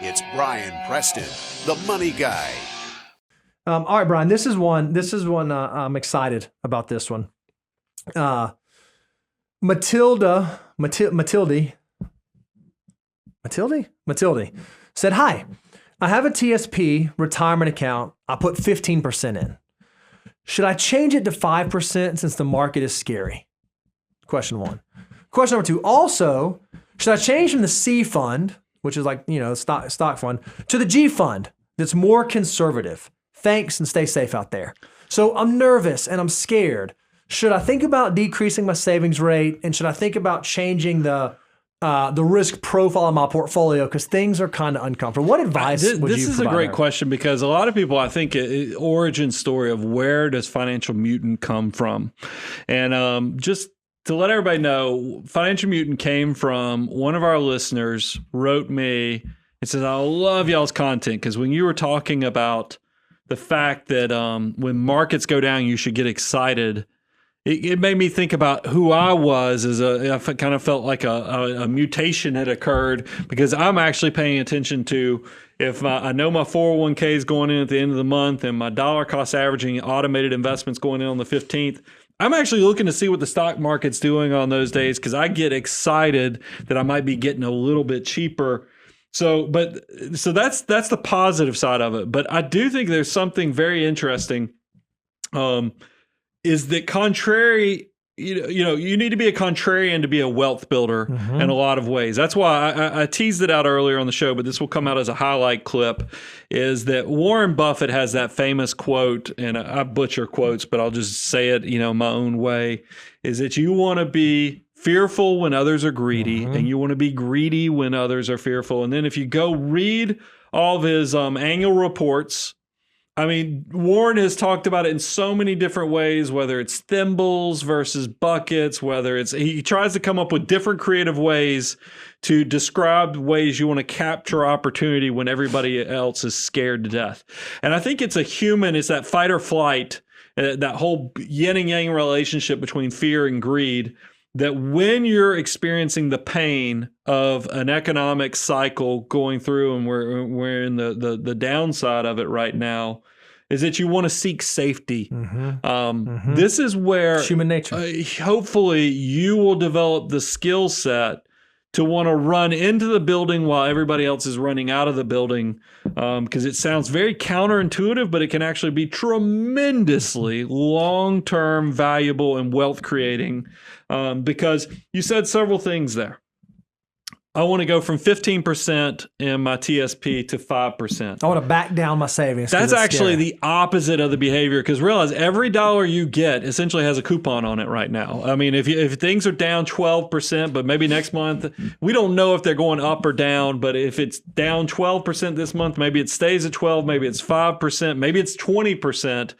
It's Brian Preston, the Money Guy. All right, Brian, this is one I'm excited about this one. Matilde said, "Hi, I have a TSP retirement account. I put 15% in. Should I change it to 5% since the market is scary?" Question one. Question number two, also, should I change from the C fund, which is like, stock fund, to the G fund that's more conservative? Thanks, and stay safe out there. So I'm nervous and I'm scared. Should I think about decreasing my savings rate, and should I think about changing the risk profile of my portfolio, because things are kind of uncomfortable? What advice would you provide? This is a great question, because a lot of people, I think, origin story of where does Financial Mutant come from? And just to let everybody know, Financial Mutant came from one of our listeners wrote me and says, "I love y'all's content, because when you were talking about the fact that when markets go down, you should get excited, it made me think about who I was I kind of felt like a mutation had occurred, because I'm actually paying attention to if I know my 401k is going in at the end of the month and my dollar cost averaging automated investments going in on the 15th. I'm actually looking to see what the stock market's doing on those days, because I get excited that I might be getting a little bit cheaper. So that's the positive side of it. But I do think there's something very interesting. Is that contrary? You need to be a contrarian to be a wealth builder in a lot of ways. That's why I teased it out earlier on the show, but this will come out as a highlight clip, is that Warren Buffett has that famous quote, and I butcher quotes, but I'll just say it, my own way, is that you want to be fearful when others are greedy, and you want to be greedy when others are fearful. And then if you go read all of his annual reports, I mean, Warren has talked about it in so many different ways, whether it's thimbles versus buckets, he tries to come up with different creative ways to describe ways you want to capture opportunity when everybody else is scared to death. And I think it's that fight or flight, that whole yin and yang relationship between fear and greed, that when you're experiencing the pain of an economic cycle going through, and we're in the downside of it right now, is that you want to seek safety. This is where it's human nature. Hopefully you will develop the skill set to want to run into the building while everybody else is running out of the building, because it sounds very counterintuitive, but it can actually be tremendously long-term valuable and wealth creating, because you said several things there. I want to go from 15% in my TSP to 5%. I want to back down my savings. That's actually the opposite of the behavior, because realize every dollar you get essentially has a coupon on it right now. I mean, if things are down 12%, but maybe next month, we don't know if they're going up or down, but if it's down 12% this month, maybe it stays at 12, maybe it's 5%, maybe it's 20%.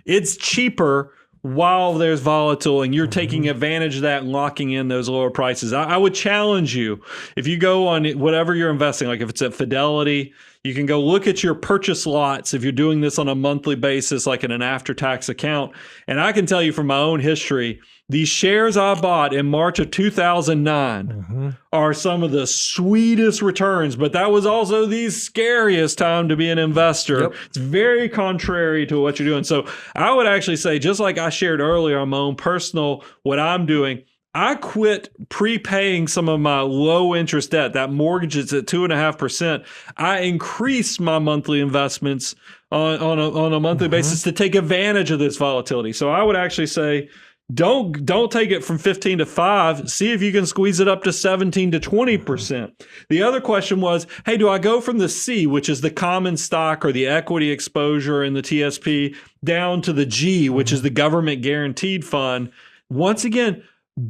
It's cheaper while there's volatile, and you're taking advantage of that and locking in those lower prices. I would challenge you, if you go on whatever you're investing, like if it's at Fidelity, you can go look at your purchase lots if you're doing this on a monthly basis, like in an after-tax account. And I can tell you from my own history, these shares I bought in March of 2009 are some of the sweetest returns, but that was also the scariest time to be an investor. Yep. It's very contrary to what you're doing. So I would actually say, just like I shared earlier on my own personal, what I'm doing, I quit prepaying some of my low interest debt. That mortgage is at 2.5%. I increased my monthly investments on a monthly basis to take advantage of this volatility. So I would actually say, don't take it from 15 to 5. See if you can squeeze it up to 17 to 20%. The other question was, hey, do I go from the C, which is the common stock or the equity exposure in the TSP, down to the G, which is the government guaranteed fund? Once again,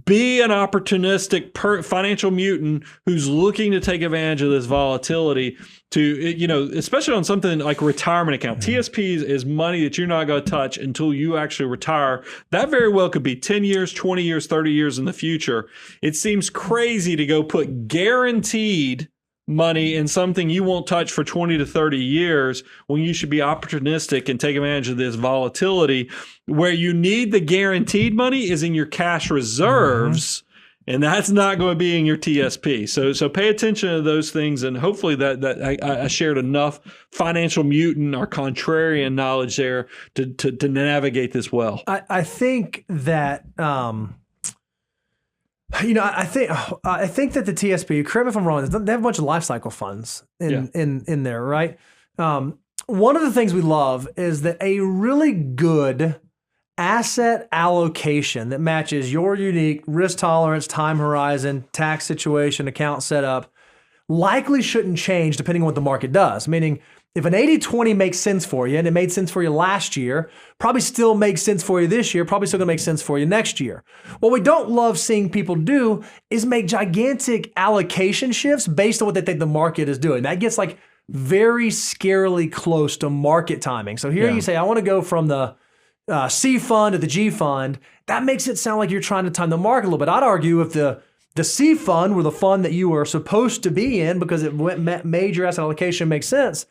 be an opportunistic financial mutant who's looking to take advantage of this volatility to, especially on something like a retirement account. TSP is money that you're not going to touch until you actually retire. That very well could be 10 years, 20 years, 30 years in the future. It seems crazy to go put guaranteed money in something you won't touch for 20 to 30 years when you should be opportunistic and take advantage of this volatility. Where you need the guaranteed money is in your cash reserves And that's not going to be in your TSP. So pay attention to those things, and hopefully that I shared enough financial mutant or contrarian knowledge there to navigate this well. I think that I think that the TSP, correct me if I'm wrong, they have a bunch of life cycle funds in there, right? One of the things we love is that a really good asset allocation that matches your unique risk tolerance, time horizon, tax situation, account setup likely shouldn't change depending on what the market does. Meaning, if an 80-20 makes sense for you, and it made sense for you last year, probably still makes sense for you this year, probably still gonna make sense for you next year. What we don't love seeing people do is make gigantic allocation shifts based on what they think the market is doing. That gets like very scarily close to market timing. So here you say, I wanna go from the C fund to the G fund. That makes it sound like you're trying to time the market a little bit. I'd argue if the C fund were the fund that you were supposed to be in because it made your asset allocation make sense,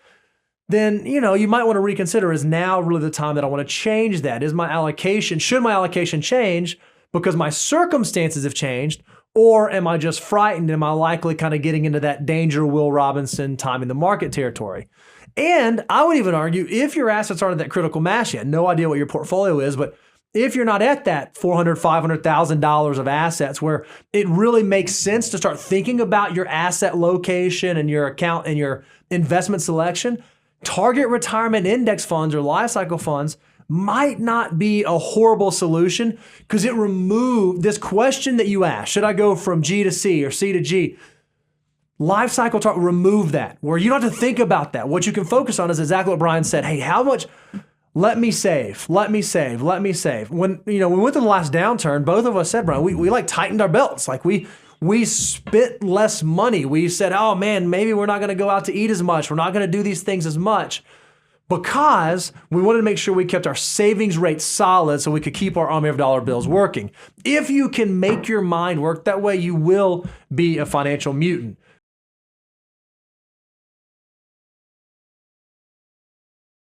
then you might want to reconsider, is now really the time that I want to change that? Should my allocation change because my circumstances have changed, or am I just frightened? Am I likely kind of getting into that danger Will Robinson timing the market territory? And I would even argue, if your assets aren't at that critical mass yet, no idea what your portfolio is, but if you're not at that $400,000, $500,000 of assets where it really makes sense to start thinking about your asset location and your account and your investment selection, target retirement index funds or life cycle funds might not be a horrible solution, because it removes this question that you asked: should I go from G to C or C to G? Life cycle talk, remove that, where you don't have to think about that. What you can focus on is exactly what Brian said. Hey, how much? Let me save. Let me save. Let me save. When we went through the last downturn, both of us said, Brian, we like tightened our belts. Like we spent less money. We said, oh man, maybe we're not going to go out to eat as much. We're not going to do these things as much, because we wanted to make sure we kept our savings rate solid so we could keep our army of dollar bills working. If you can make your mind work that way, you will be a financial mutant.